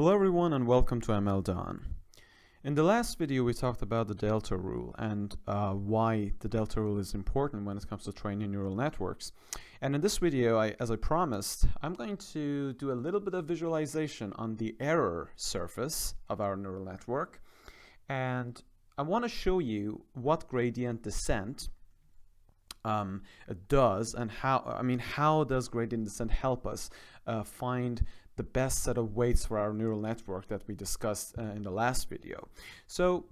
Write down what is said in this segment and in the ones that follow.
Hello everyone and welcome to ML Done. In the last video we talked about the delta rule and why the delta rule is important when it comes to training neural networks. And in this video, as I promised, I'm going to do a little bit of visualization on the error surface of our neural network. And I want to show you what gradient descent does and how does gradient descent help us find the best set of weights for our neural network that we discussed in the last video. So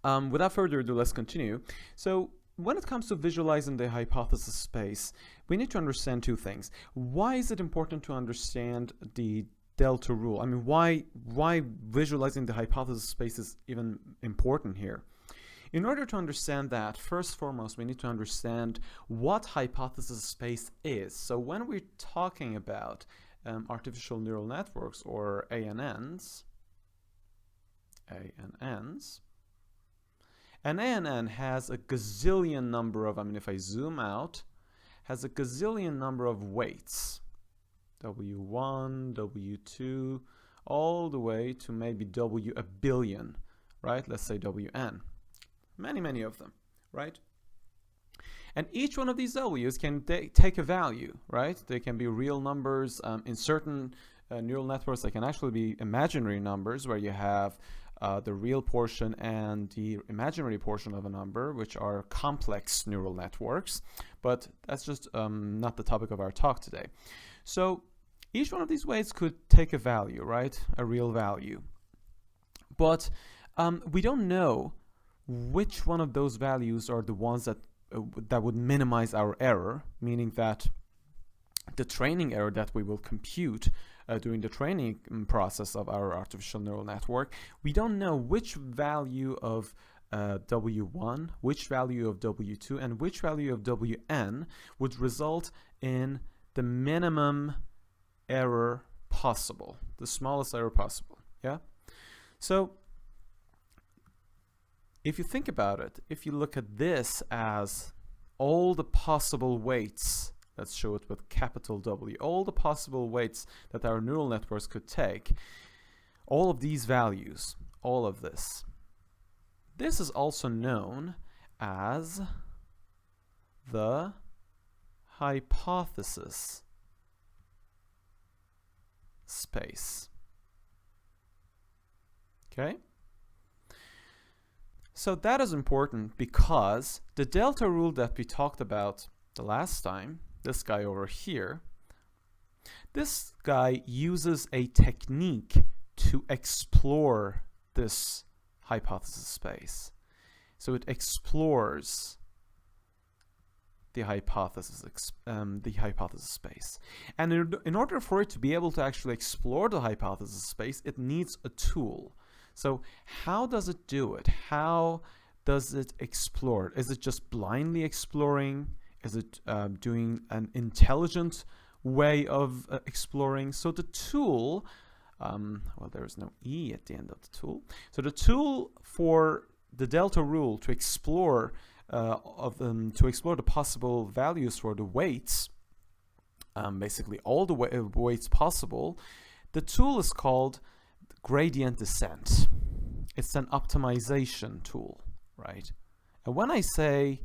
without further ado, let's continue. So when it comes to visualizing the hypothesis space, we need to understand two things. Why is it important to understand the delta rule? I mean, why visualizing the hypothesis space is even important here? In order to understand that, first and foremost, we need to understand what hypothesis space is. So when we're talking about artificial neural networks, or ANNs, an ANN has a gazillion number of, if I zoom out, has a gazillion number of weights, W1, W2, all the way to maybe W a billion, right? Let's say WN. Many of them, right? And each one of these W's can take a value, right? They can be real numbers. In certain neural networks, they can actually be imaginary numbers where you have the real portion and the imaginary portion of a number, which are complex neural networks. But that's just not the topic of our talk today. So each one of these weights could take a value, right? A real value. But we don't know which one of those values are the ones that would minimize our error, meaning that the training error that we will compute during the training process of our artificial neural network, we don't know which value of W1, which value of W2, and which value of Wn would result in the minimum error possible, the smallest error possible, yeah? So if you think about it, if you look at this as all the possible weights, let's show it with capital W, all the possible weights that our neural networks could take, all of these values, all of this. This is also known as the hypothesis space. Okay? So that is important because the delta rule that we talked about the last time, this guy over here, this guy uses a technique to explore this hypothesis space. So it explores the hypothesis space. And in order for it to be able to actually explore the hypothesis space, it needs a tool. So how does it do it? How does it explore? Is it just blindly exploring? Is it doing an intelligent way of exploring? So the tool, well, there is no E at the end of the tool. So the tool for the delta rule to explore the possible values for the weights, basically all the weights possible, the tool is called gradient descent. It's an optimization tool, right? And when I say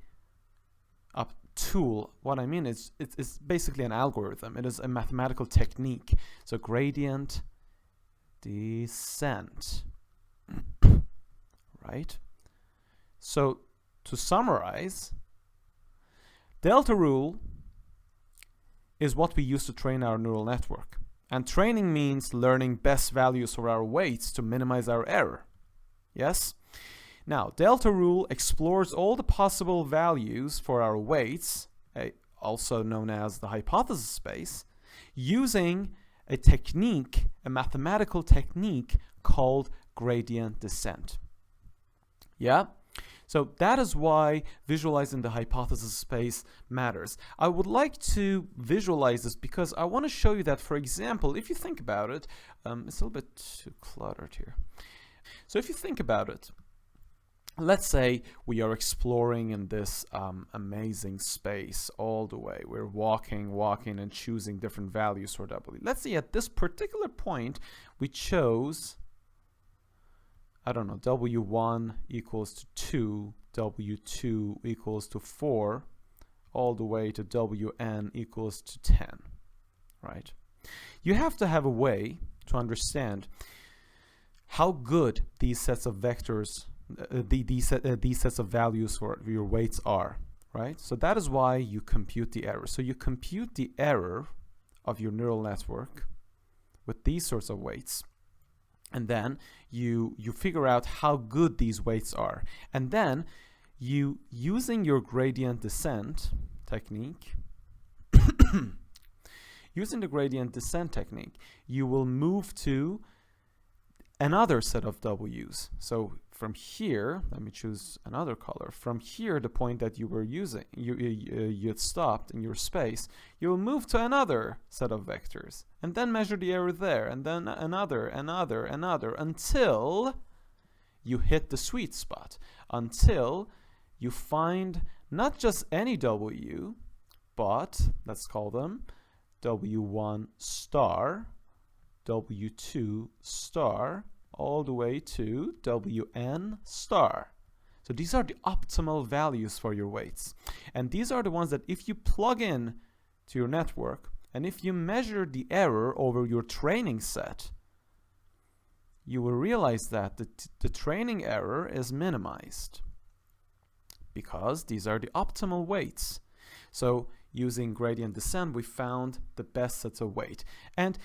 tool, what I mean is it's basically an algorithm. It is a mathematical technique. So gradient descent, right? So to summarize, delta rule is what we use to train our neural network. And training means learning best values for our weights to minimize our error. Yes? Now, delta rule explores all the possible values for our weights, also known as the hypothesis space, using a technique, a mathematical technique called gradient descent. Yeah? So that is why visualizing the hypothesis space matters. I would like to visualize this because I want to show you that, for example, if you think about it, it's a little bit too cluttered here. So if you think about it, let's say we are exploring in this amazing space all the way. We're walking and choosing different values for W. Let's say at this particular point, we chose, I don't know, W1 equals to 2, W2 equals to 4, all the way to Wn equals to 10, right? You have to have a way to understand how good these sets of vectors, these sets of values for your weights are, right? So that is why you compute the error. So you compute the error of your neural network with these sorts of weights, and then you figure out how good these weights are, and then you, using your gradient descent technique, using the gradient descent technique, you will move to another set of W's. So from here, let me choose another color. From here, the point that you were using, you had stopped in your space, you will move to another set of vectors, and then measure the error there, and then another, until you hit the sweet spot, until you find not just any W, but let's call them W1 star, W2 star, all the way to Wn star. So these are the optimal values for your weights. And these are the ones that if you plug in to your network, and if you measure the error over your training set, you will realize that the training error is minimized, because these are the optimal weights. So using gradient descent, we found the best sets of weight. And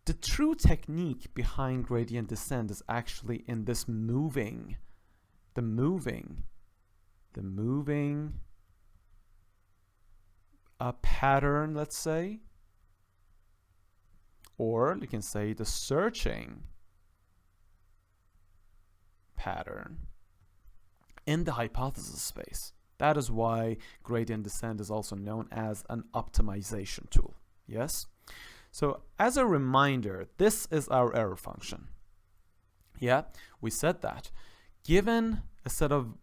the true technique behind gradient descent is actually in this the moving pattern, let's say, or you can say the searching pattern in the hypothesis space. That is why gradient descent is also known as an optimization tool. Yes? So as a reminder, this is our error function. Yeah, we said that. Given a set of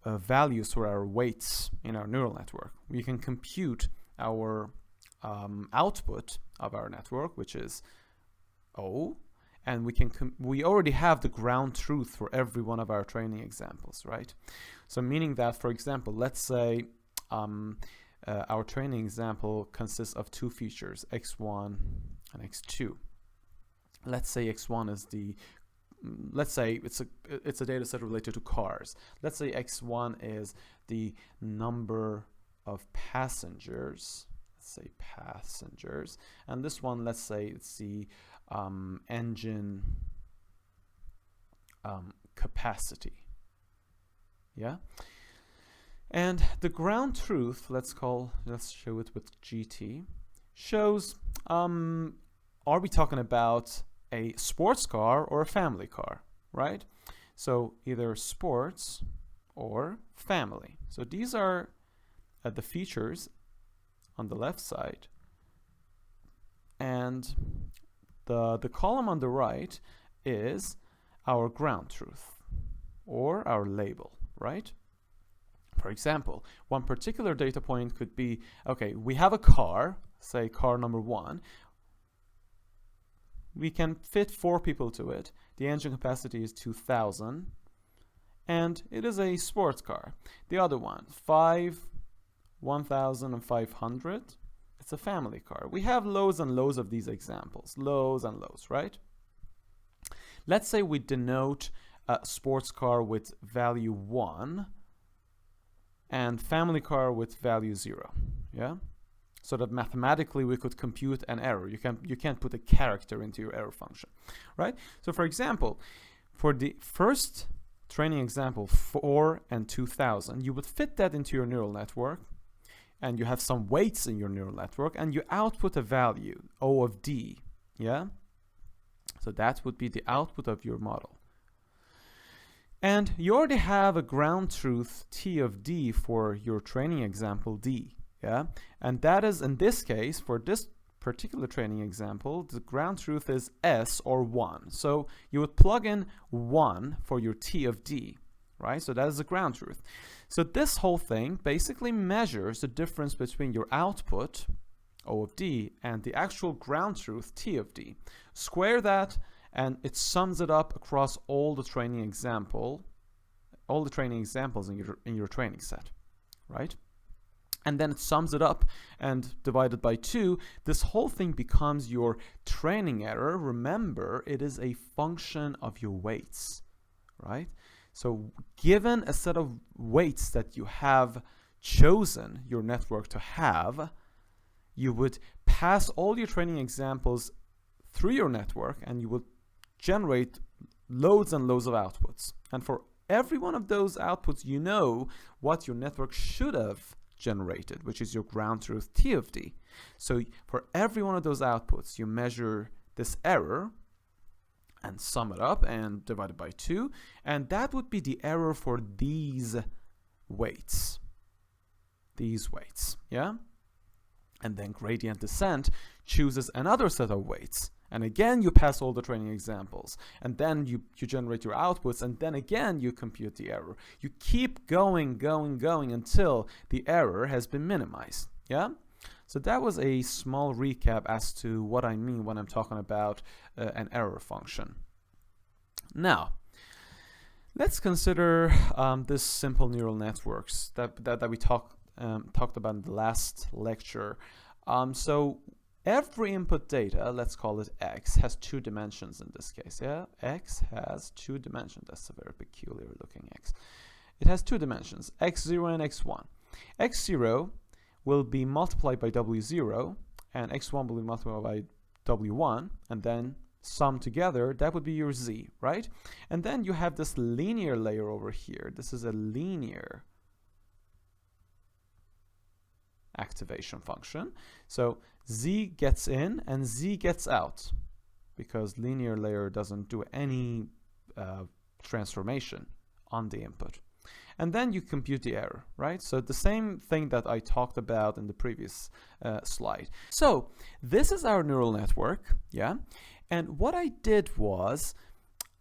values for our weights in our neural network, we can compute our output of our network, which is O, and we already have the ground truth for every one of our training examples, right? So meaning that, for example, let's say our training example consists of two features, x1 and x2. Let's say x1 is let's say it's a data set related to cars. Let's say x1 is the number of passengers. Let's say passengers, and this one, let's say it's the engine capacity. Yeah. And the ground truth, let's show it with GT, shows, are we talking about a sports car or a family car, right? So either sports or family. So these are the features on the left side. And the column on the right is our ground truth or our label, right? For example, one particular data point could be, okay, we have a car, say car number 1. We can fit 4 people to it. The engine capacity is 2,000, and it is a sports car. The other one, 1,500. It's a family car. We have loads and loads of these examples, loads and loads, right? Let's say we denote a sports car with value 1 and family car with value 0, yeah? So that mathematically we could compute an error. You can't put a character into your error function, right? So for example, for the first training example, 4 and 2,000, you would fit that into your neural network, and you have some weights in your neural network, and you output a value, O of D, yeah? So that would be the output of your model. And you already have a ground truth T of D for your training example D, yeah? And that is, in this case, for this particular training example, the ground truth is S or 1. So you would plug in 1 for your T of D, right? So that is the ground truth. So this whole thing basically measures the difference between your output, O of D, and the actual ground truth, T of D. Square that, and it sums it up across all the training examples in your training set, right? And then it sums it up and divided by 2, this whole thing becomes your training error. Remember, it is a function of your weights, right? So given a set of weights that you have chosen your network to have, you would pass all your training examples through your network and you would generate loads and loads of outputs. And for every one of those outputs, you know what your network should have generated, which is your ground truth T of D. So for every one of those outputs, you measure this error and sum it up and divide it by 2, and that would be the error for these weights. Yeah? And then gradient descent chooses another set of weights. And again, you pass all the training examples. And then you generate your outputs. And then again, you compute the error. You keep going until the error has been minimized. Yeah? So that was a small recap as to what I mean when I'm talking about an error function. Now, let's consider this simple neural networks that we talked about in the last lecture. So every input data, let's call it X, has 2 dimensions in this case. Yeah, X has 2 dimensions. That's a very peculiar looking X. It has 2 dimensions, X0 and X1. X0 will be multiplied by W0, and X1 will be multiplied by W1, and then sum together, that would be your Z, right? And then you have this linear layer over here. This is a linear activation function. So Z gets in and Z gets out because linear layer doesn't do any transformation on the input. And then you compute the error, right? So the same thing that I talked about in the previous slide. So this is our neural network, yeah? And what I did was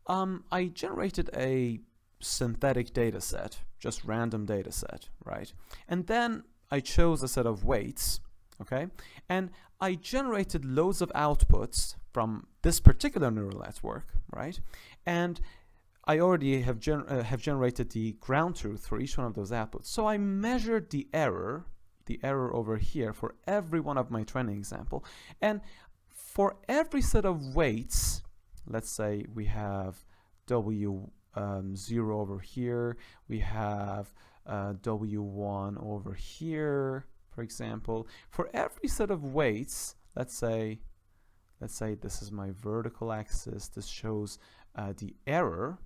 I generated a synthetic data set, just random data set, right? And then I chose a set of weights, okay? And I generated loads of outputs from this particular neural network, right? And I already have generated the ground truth for each one of those outputs. So I measured the error over here for every one of my training example. And for every set of weights, let's say we have W0 over here, we have W1 over here, for example. For every set of weights, let's say this is my vertical axis. This shows the error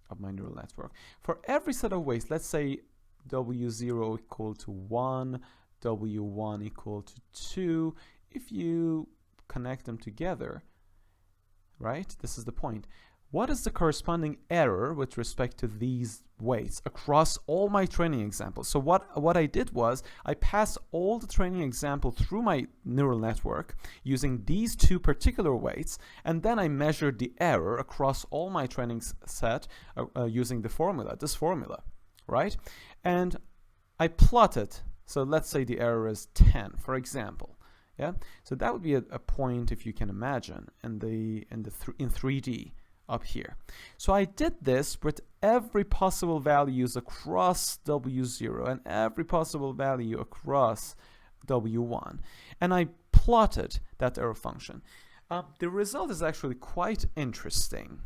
of my neural network. For every set of weights, let's say W0 equal to 1, W1 equal to 2. If you connect them together, right? This is the point. What is the corresponding error with respect to these weights across all my training examples? So what I did was I passed all the training example through my neural network using these 2 particular weights, and then I measured the error across all my training set using the formula, this formula, right? And I plotted. So let's say the error is 10, for example. Yeah. So that would be a point, if you can imagine, in 3D. Up here. So I did this with every possible values across W0 and every possible value across W1. And I plotted that error function. The result is actually quite interesting.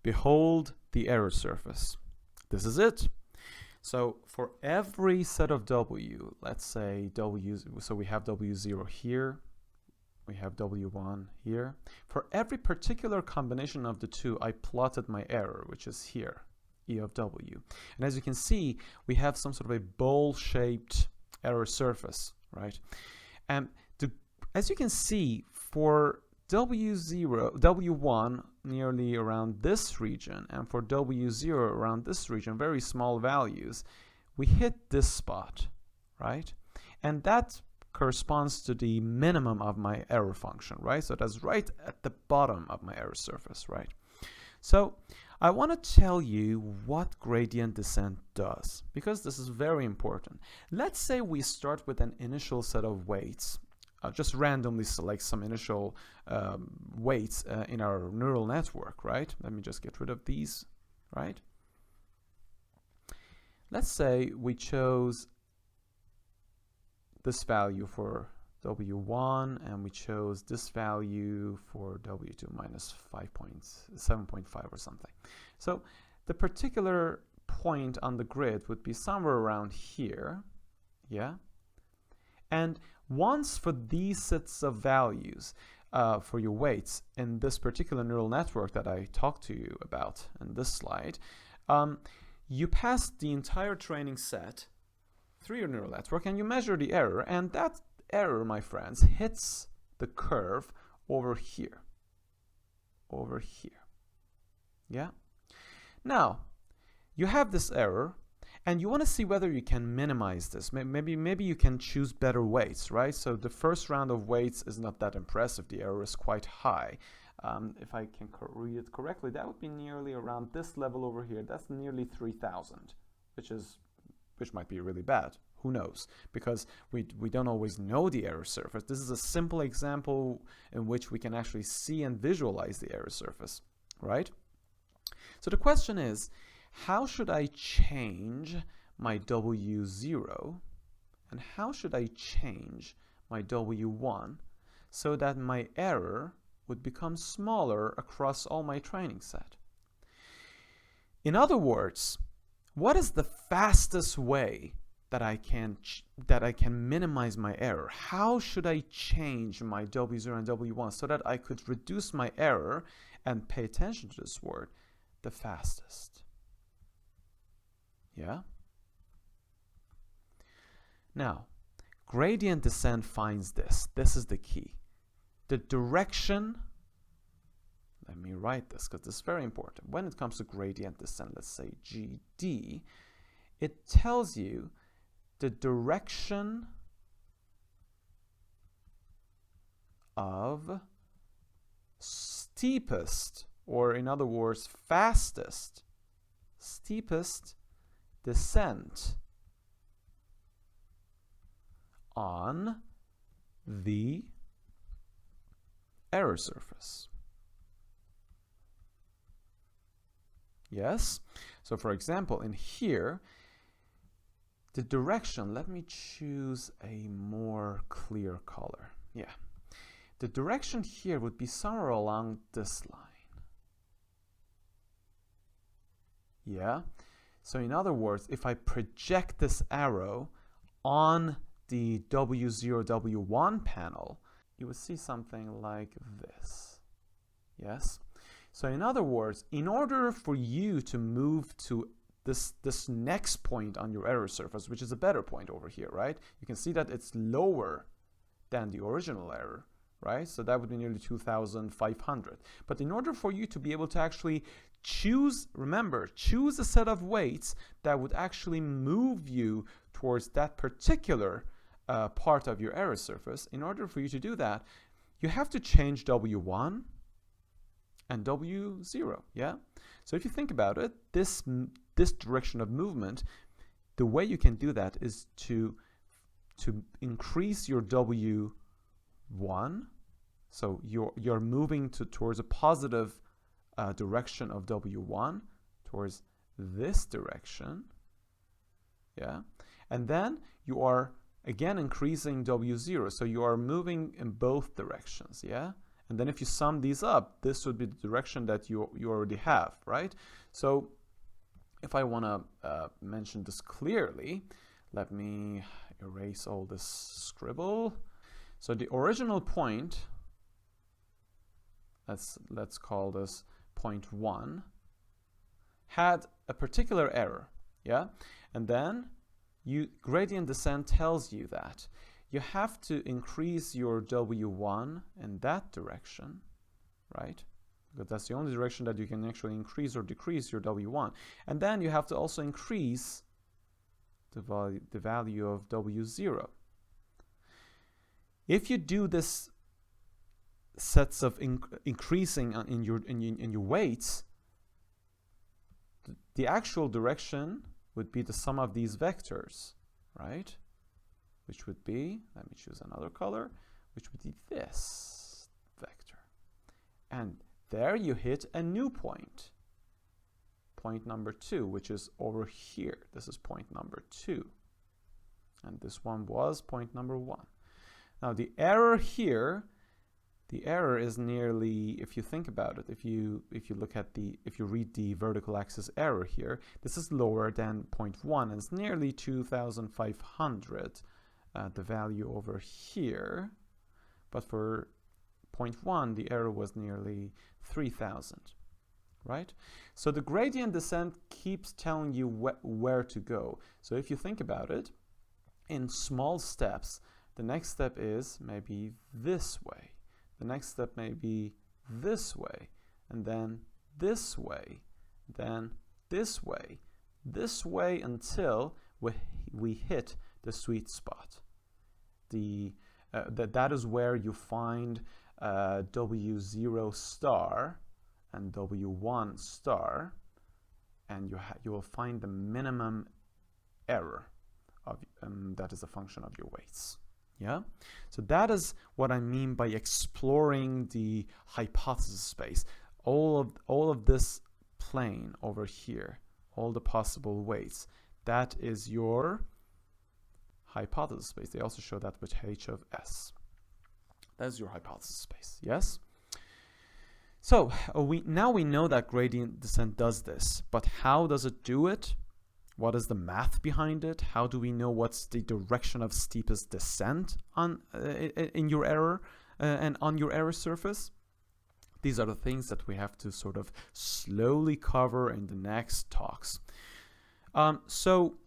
Behold the error surface. This is it. So for every set of W, let's say W, so we have W0 here, we have W1 here. For every particular combination of the 2, I plotted my error, which is here, E of W. And as you can see, we have some sort of a bowl-shaped error surface, right? And as you can see, for W1 nearly around this region, and for W0 around this region, very small values, we hit this spot, right? And that corresponds to the minimum of my error function, right? So that's right at the bottom of my error surface, right? So I want to tell you what gradient descent does, because this is very important. Let's say we start with an initial set of weights. I'll just randomly select some initial weights in our neural network, right? Let me just get rid of these, right? Let's say we chose this value for W1 and we chose this value for W2 minus 7.5 or something. So the particular point on the grid would be somewhere around here, yeah? And once for these sets of values for your weights in this particular neural network that I talked to you about in this slide, you pass the entire training set through your neural network and you measure the error, and that error, my friends, hits the curve over here. Over here. Yeah? Now, you have this error and you want to see whether you can minimize this. Maybe you can choose better weights, right? So the first round of weights is not that impressive. The error is quite high. If I can read it correctly, that would be nearly around this level over here. That's nearly 3,000, which might be really bad. Who knows? Because we don't always know the error surface. This is a simple example in which we can actually see and visualize the error surface, right? So the question is, how should I change my W0 and how should I change my W1 so that my error would become smaller across all my training set? In other words, what is the fastest way that I can minimize my error? How should I change my W0 and W1 so that I could reduce my error, and pay attention to this word, the fastest? Yeah? Now, gradient descent finds this. This is the key. The direction, let me write this because this is very important. When it comes to gradient descent, let's say GD, it tells you the direction of steepest, or in other words, fastest, steepest descent on the error surface. Yes? So for example, in here, the direction, let me choose a more clear color. Yeah. The direction here would be somewhere along this line. Yeah. So in other words, if I project this arrow on the W0, W1 panel, you would see something like this. Yes. So in other words, in order for you to move to this next point on your error surface, which is a better point over here, right? You can see that it's lower than the original error, right? So that would be nearly 2,500. But in order for you to be able to actually choose, remember, choose a set of weights that would actually move you towards that particular part of your error surface, in order for you to do that, you have to change W1 and W0, yeah? So if you think about it, this direction of movement, the way you can do that is to increase your W1, so you're moving towards a positive direction of W1, towards this direction, yeah? And then you are again increasing W0, so you are moving in both directions, yeah? And then if you sum these up, this would be the direction that you already have, right? So if I want to mention this clearly, let me erase all this scribble. So the original point, let's call this point 1, had a particular error, yeah? And then gradient descent tells you that you have to increase your W1 in that direction, right? Because that's the only direction that you can actually increase or decrease your W1. And then you have to also increase the value of W0. If you do this sets of increasing in your weights, the actual direction would be the sum of these vectors, right? Which would be, let me choose another color, which would be this vector. And there you hit a new point. Point number 2, which is over here. This is point number 2. And this one was point number 1. Now the error here, the error is nearly, if you think about it, if you read the vertical axis error here, this is lower than 0.1, and it's nearly 2,500, the value over here. But for 0.1, the error was nearly 3,000, right? So the gradient descent keeps telling you where to go. So if you think about it, in small steps, the next step is maybe this way. The next step may be this way, and then this way, then this way until we hit the sweet spot. That is where you find W0 star and W1 star, and you will find the minimum error of that is a function of your weights. Yeah, so that is what I mean by exploring the hypothesis space. All of this plane over here, all the possible weights, that is your hypothesis space. They also show that with H of S. That's your hypothesis space. Yes. So now we know that gradient descent does this, but how does it do it? What is the math behind it? How do we know what's the direction of steepest descent on in your error and on your error surface? These are the things that we have to sort of slowly cover in the next talks. So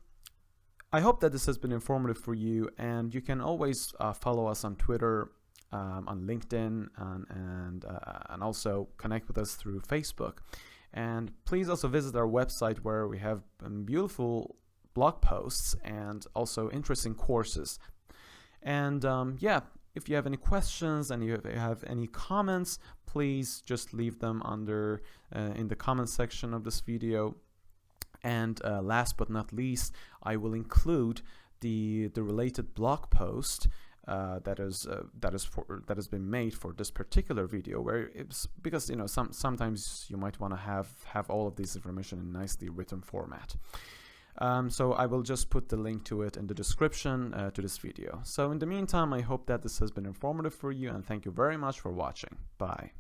I hope that this has been informative for you, and you can always follow us on Twitter, on LinkedIn, and also connect with us through Facebook. And please also visit our website, where we have beautiful blog posts and also interesting courses. And yeah, if you have any questions and you have any comments, please just leave them under in the comment section of this video. And last but not least, I will include the related blog post that has been made for this particular video, where it's because sometimes you might want to have all of this information in nicely written format. So I will just put the link to it in the description to this video. So in the meantime, I hope that this has been informative for you, and thank you very much for watching. Bye.